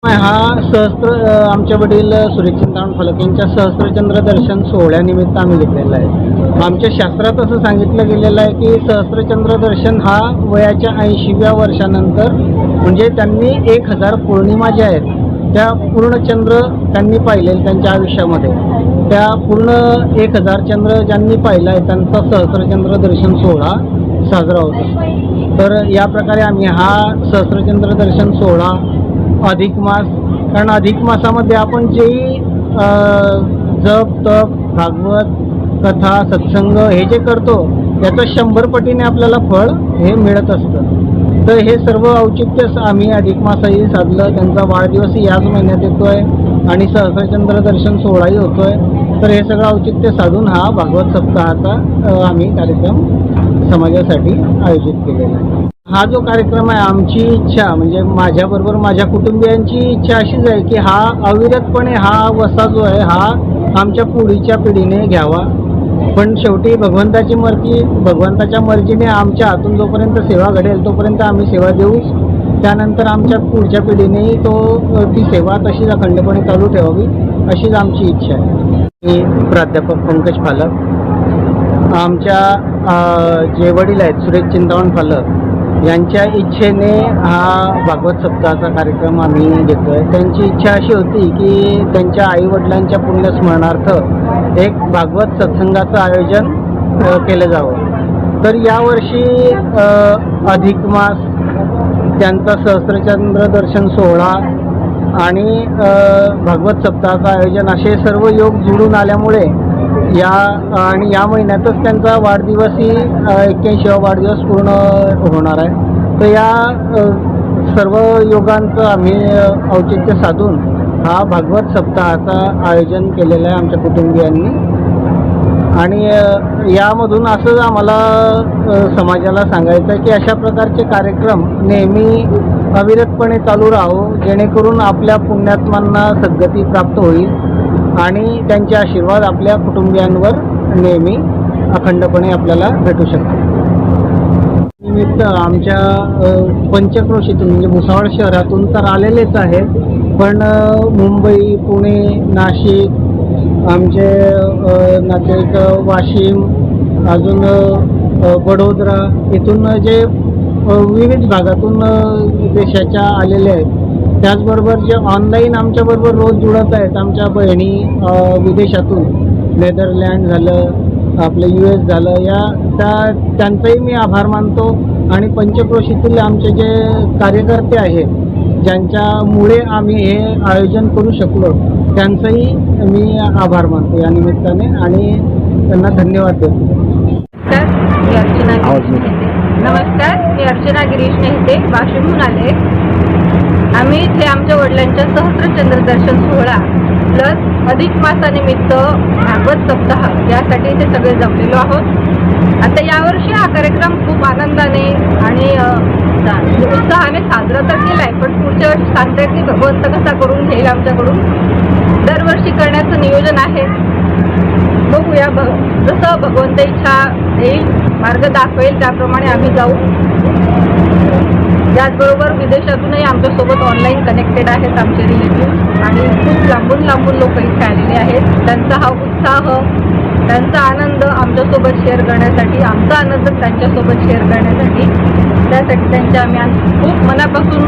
हा आमच्या वडील सुरेशचंद्र फलक यांच्या सहस्त्रचंद्र दर्शन सोहळ्यानिमित्त आम्ही घेतलेला आहे. आमच्या शास्त्रात असं सांगितलं गेलेलं आहे की सहस्त्रचंद्र दर्शन हा वयाच्या 80व्या वर्षानंतर, म्हणजे त्यांनी 1000 पौर्णिमा ज्या आहेत त्या पूर्ण चंद्र त्यांनी पाहिलेले त्यांच्या आयुष्यामध्ये, त्या पूर्ण 1000 चंद्र ज्यांनी पाहिला आहे त्यांचा सहस्त्रचंद्र दर्शन सोहळा साजरा होतो. तर या प्रकारे आम्ही हा सहस्त्रचंद्र दर्शन सोहळा अधिक मास, कारण अधिक मासामध्ये आपण जे जप तप भागवत कथा सत्संग हे जे करतो याचं 100 पटीने आपल्याला फळ हे मिळत असतं. तर हे सर्व औचित्य आम्ही अधिक मासही साधलं. त्यांचा वाढदिवसही याच महिन्यात येतो आहे आणि सहस्त्रचंद्र दर्शन सोहळाही होतो आहे. तर हे सगळं औचित्य साधून हा भागवत सप्ताहाचा आम्ही कार्यक्रम समाजासाठी आयोजित केलेला आहे. हा जो कार्यक्रम आहे, आमची इच्छा म्हणजे माझ्याबरोबर माझ्या कुटुंबियांची इच्छा अशीच आहे की हा अविरतपणे हा वसा जो आहे हा आमच्या पुढीच्या पिढीने घ्यावा. पण शेवटी भगवंताच्या मर्जीने आमच्या हातून जोपर्यंत सेवा घडेल तोपर्यंत आम्ही सेवा देऊच. त्यानंतर आमच्या पुढच्या पिढीनेही ती सेवा तशीच अखंडपणे चालू ठेवावी अशीच आमची इच्छा आहे. मी प्राध्यापक पंकज फालक, आमच्या जे वडील आहेत सुरेश चिंतामण फालक यांच्या इच्छेने हा भागवत सप्ताहाचा कार्यक्रम आम्ही घेतोय. त्यांची इच्छा अशी होती की त्यांच्या आईवडिलांच्या पुण्यस्मरणार्थ एक भागवत सत्संगाचं आयोजन केलं जावं. तर यावर्षी अधिक मास, त्यांचा सहस्त्रचंद्र दर्शन सोहळा आणि भागवत सप्ताहाचं आयोजन असे सर्व योग जुळून आल्यामुळे या महिन्यातच त्यांचा वाढदिवसही 81वा वाढदिवस पूर्ण होणार आहे. तर या सर्व योगांचं आम्ही औचित्य साधून हा भागवत सप्ताहाचं आयोजन केलेलं आहे आमच्या कुटुंबियांनी. आणि यामधून असं आम्हाला समाजाला सांगायचं आहे की अशा प्रकारचे कार्यक्रम नेहमी अविरतपणे चालू राहो, जेणेकरून आपल्या पुण्यात्मांना सद्गती प्राप्त होईल आणि त्यांचे आशीर्वाद आपल्या कुटुंबियांवर नेहमी अखंडपणे आपल्याला भेटू शकतात. निमित्त आमच्या पंचक्रोशीतून म्हणजे भुसावळ शहरातून तर आलेलेच आहेत, पण मुंबई, पुणे, नाशिक, आमचे नातेवाईक वाशिम, अजून बडोदरा इथून जे विविध भागातून देशाच्या आलेले आहेत. त्याचबरोबर जे ऑनलाईन आमच्याबरोबर रोज जुळत आहेत आमच्या बहिणी विदेशातून, नेदरलँड झालं, आपलं US झालं, त्यांचाही मी आभार मानतो. आणि पंचक्रोशीतील आमचे जे कार्यकर्ते आहेत ज्यांच्यामुळे आम्ही हे आयोजन करू शकलो त्यांचाही मी आभार मानतो या निमित्ताने आणि त्यांना धन्यवाद देतो. नमस्कार, मी अर्चना गिरीश नेहते, वाशिमहून आले. आम्ही इथे आमच्या वडिलांच्या सहस्त्रचंद्र दर्शन सोहळा प्लस अधिक मासानिमित्त भागवत सप्ताह यासाठी इथे सगळे जमलेलो आहोत. आता यावर्षी हा कार्यक्रम खूप आनंदाने आणि उत्साहाने साजरा तर केला आहे, पण पुढच्या वर्षी सांगता येत नाही भगवंत कसा करून घेईल आमच्याकडून. दरवर्षी करण्याचं नियोजन आहे. बघूया, जसं भगवंत इच्छा देईल, मार्ग दाखवेल त्याप्रमाणे आम्ही जाऊ. त्याचबरोबर विदेशातूनही आमच्यासोबत ऑनलाईन कनेक्टेड आहेत आमचे रिलेटिव्ह आणि खूप लांबून लांबून लोक इथे आलेले आहेत. त्यांचा हा उत्साह, त्यांचा आनंद आमच्यासोबत शेअर करण्यासाठी, आमचा आनंद त्यांच्यासोबत शेअर करण्यासाठी, त्यासाठी त्यांचे आम्ही खूप मनापासून